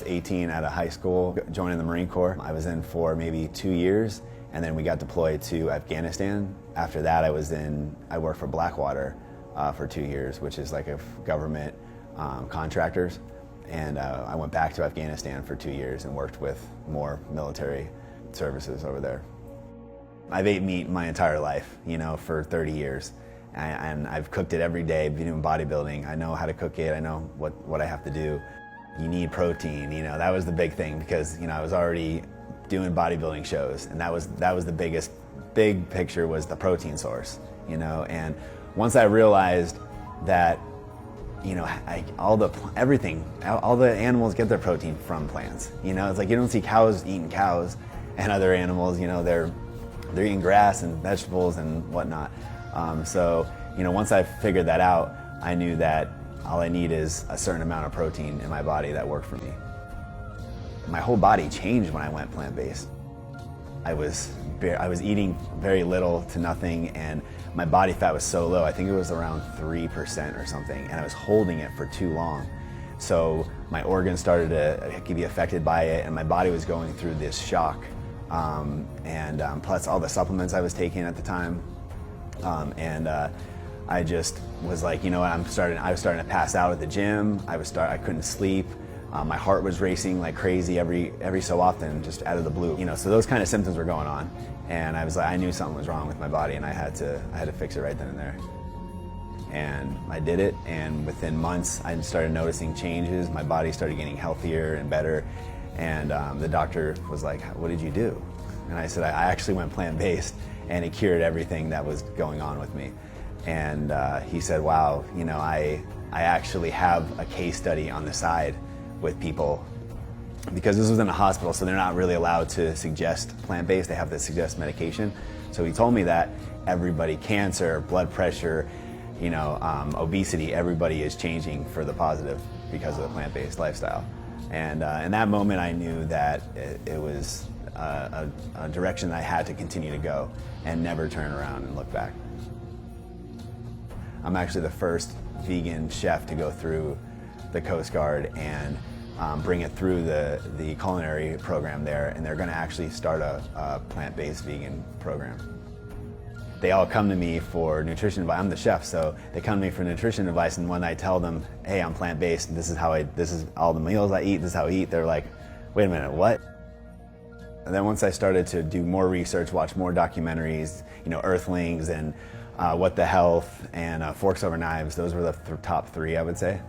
18 at a high school, joining the Marine Corps. I was in for maybe 2 years, and then we got deployed to Afghanistan. After that, I worked for Blackwater for 2 years, which is like a government contractors. And I went back to Afghanistan for 2 years and worked with more military services over there. I've ate meat my entire life, for 30 years. And I've cooked it every day, been doing bodybuilding. I know how to cook it, I know what I have to do. You need protein, that was the big thing because, I was already doing bodybuilding shows, and that was the big picture was the protein source, and once I realized that, all the animals get their protein from plants, it's like you don't see cows eating cows and other animals, they're eating grass and vegetables and whatnot. So, once I figured that out, I knew that all I need is a certain amount of protein in my body that worked for me. My whole body changed when I went plant-based. I was eating very little to nothing, and my body fat was so low. I think it was around 3% or something, and I was holding it for too long. So my organs started to be affected by it, and my body was going through this shock. Plus all the supplements I was taking at the time. I just was like, I was starting to pass out at the gym. I couldn't sleep. My heart was racing like crazy every so often, just out of the blue. So those kind of symptoms were going on, and I knew something was wrong with my body, and I had to fix it right then and there. And I did it, and within months, I started noticing changes. My body started getting healthier and better, and the doctor was like, "What did you do?" And I said, "I actually went plant-based, and it cured everything that was going on with me." And he said, "Wow, I actually have a case study on the side with people, because this was in a hospital, so they're not really allowed to suggest plant-based. They have to suggest medication." So he told me that everybody, cancer, blood pressure, obesity, everybody is changing for the positive because of the plant-based lifestyle. And in that moment, I knew that it was a direction that I had to continue to go and never turn around and look back. I'm actually the first vegan chef to go through the Coast Guard and bring it through the culinary program there, and they're going to actually start a plant-based vegan program. They all come to me for nutrition advice. I'm the chef, so they come to me for nutrition advice, and when I tell them, "Hey, I'm plant-based, this is all the meals I eat, this is how I eat," they're like, "Wait a minute, what?" And then once I started to do more research, watch more documentaries, Earthlings and What the Health and Forks Over Knives, those were the top three, I would say.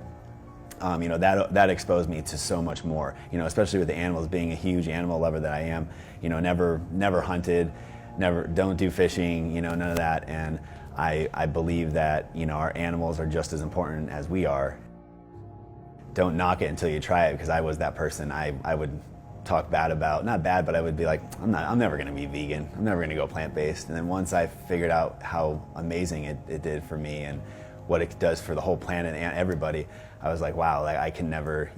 That exposed me to so much more, especially with the animals, being a huge animal lover that I am, never hunted, don't do fishing, none of that. And I believe that, our animals are just as important as we are. Don't knock it until you try it, because I was that person. I would talk bad about, not bad, but I would be like, I'm never gonna be vegan. I'm never gonna go plant-based. And then once I figured out how amazing it did for me and what it does for the whole planet and everybody, I was like, wow,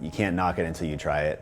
you can't knock it until you try it.